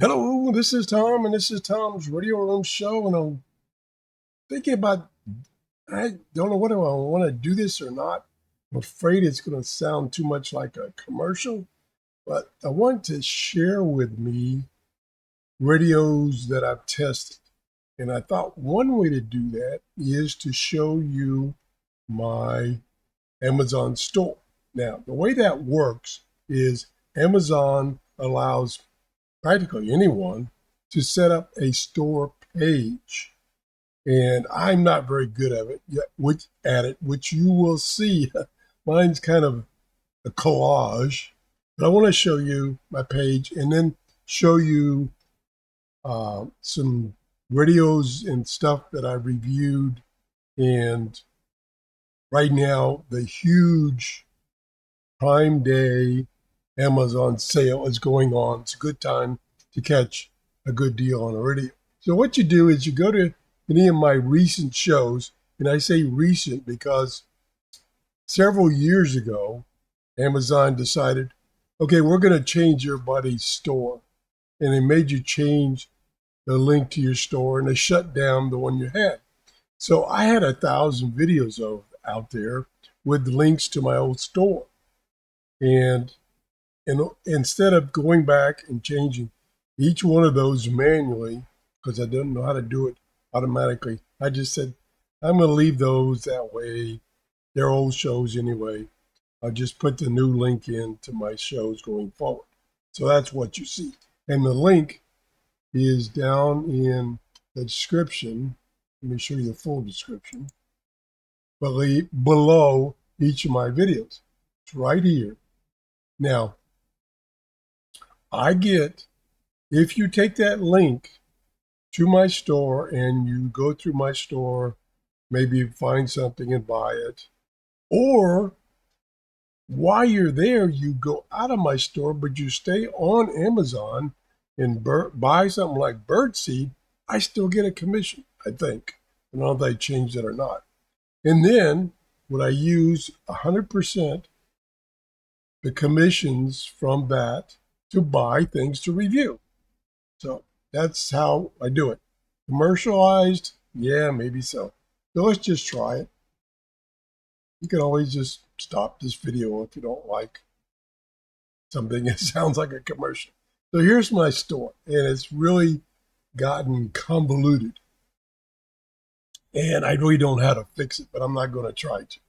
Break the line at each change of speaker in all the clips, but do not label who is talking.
Hello, this is Tom, and this is Tom's Radio Room Show. And I'm thinking about, I don't know whether I want to do this or not. I'm afraid it's going to sound too much like a commercial, but I want to share with me radios that I've tested. And I thought one way to do that is to show you my Amazon store. Now, the way that works is Amazon allows practically anyone to set up a store page. And I'm not very good at it yet, which you will see. Mine's kind of a collage, but I want to show you my page and then show you some radios and stuff that I reviewed. And right now, the huge Prime Day Amazon sale is going on. It's a good time to catch a good deal on a radio. So what you do is you go to any of my recent shows, and I say recent because several years ago, Amazon decided, okay, we're going to change your buddy's store. And they made you change the link to your store, and they shut down the one you had. So I had 1,000 videos out there with links to my old store. And instead of going back and changing each one of those manually, because I didn't know how to do it automatically, I just said, I'm going to leave those that way. They're old shows anyway. I'll just put the new link in to my shows going forward. So that's what you see. And the link is down in the description. Let me show you the full description. Below each of my videos. It's right here. Now, if you take that link to my store and you go through my store, maybe find something and buy it, or while you're there, you go out of my store, but you stay on Amazon and buy something like birdseed, I still get a commission, I think. I don't know if they changed it or not. And then would I use 100% the commissions from that to buy things to review. So that's how I do it. Commercialized? Yeah, maybe so. So let's just try it. You can always just stop this video if you don't like something that sounds like a commercial. So here's my store, and it's really gotten convoluted. And I really don't know how to fix it, but I'm not going to try to.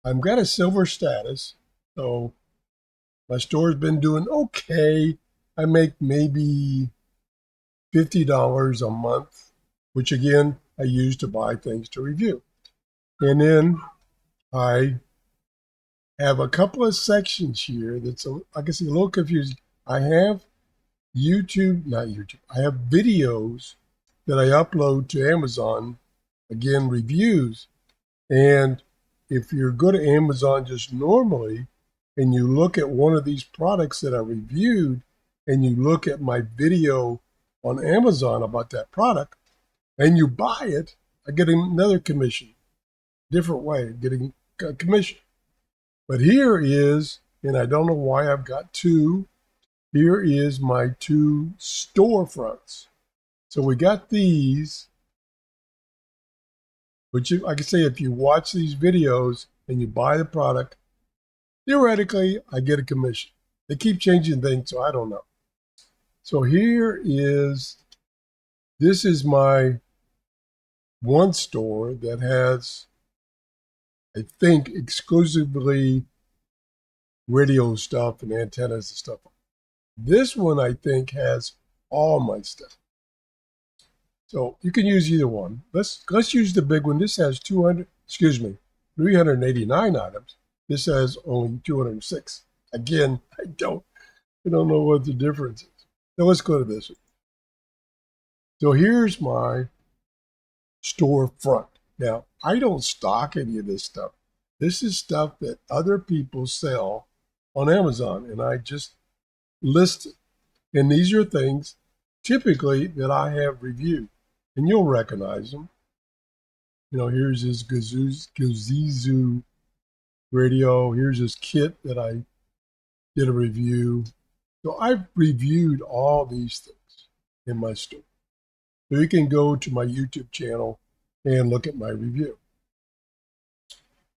I've got a silver status, so my store's been doing okay. I make maybe $50 a month, which again, I use to buy things to review. And then I have a couple of sections here that's, I guess, a little confusing. I have not YouTube, I have videos that I upload to Amazon, again, reviews. And if you go to Amazon just normally, and you look at one of these products that I reviewed, and you look at my video on Amazon about that product, and you buy it, I get another commission, different way of getting a commission. But here is, and I don't know why I've got two, here is my two storefronts. So we got these, which I can say if you watch these videos and you buy the product, theoretically, I get a commission. They keep changing things, so I don't know. So this is my one store that has, I think, exclusively radio stuff and antennas and stuff. This one, I think, has all my stuff. So you can use either one. Let's use the big one. This has 389 items. This has only 206. Again, I don't know what the difference is. So let's go to this one. So here's my storefront. Now, I don't stock any of this stuff. This is stuff that other people sell on Amazon, and I just list it. And these are things typically that I have reviewed, and you'll recognize them. Here's this Gazizu radio. Here's this kit that I did a review. So I've reviewed all these things. in my store. So you can go to my YouTube channel and look at my review.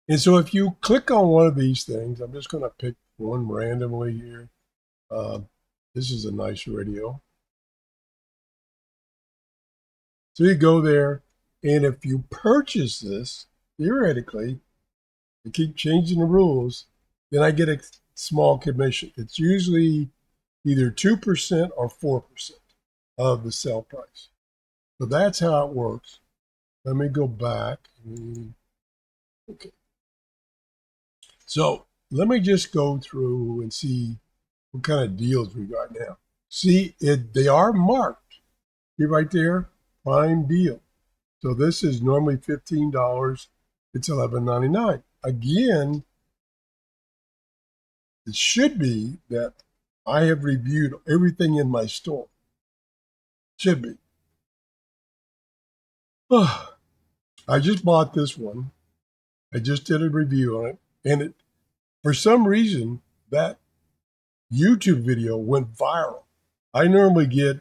And so if you click on one of these things, I'm just going to pick one randomly here. This is a nice radio. So you go there, and if you purchase this, theoretically, to keep changing the rules, then I get a small commission. It's usually either 2% or 4% of the sale price. So that's how it works. Let me go back. Okay. So let me just go through and see what kind of deals we got now. See, they are marked. See right there, prime deal. So this is normally $15. It's $11.99. Again, it should be that I have reviewed everything in my store. Should be. I just bought this one. I just did a review on it, and for some reason that YouTube video went viral. I normally get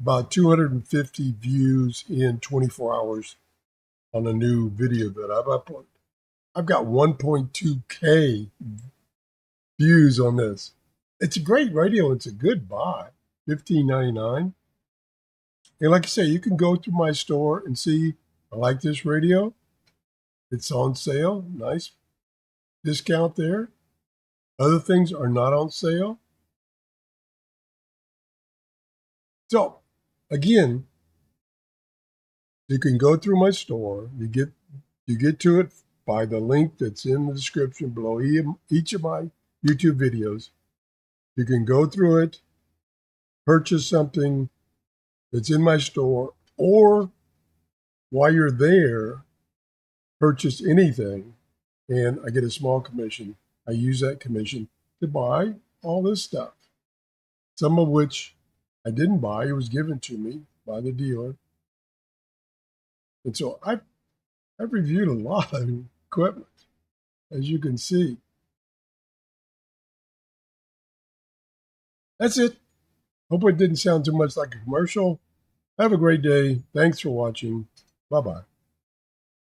about 250 views in 24 hours on a new video that I've uploaded. I've got 1.2K views on this. It's a great radio. It's a good buy, $15.99. And like I say, you can go to my store and see, I like this radio. It's on sale. Nice discount there. Other things are not on sale. So again, you can go through my store. You get to it by the link that's in the description below each of my YouTube videos. You can go through it, purchase something that's in my store, or while you're there, purchase anything, and I get a small commission. I use that commission to buy all this stuff, some of which I didn't buy. It was given to me by the dealer. And so I've reviewed a lot of equipment, as you can see. That's it. Hope it didn't sound too much like a commercial. Have a great day. Thanks for watching. Bye-bye.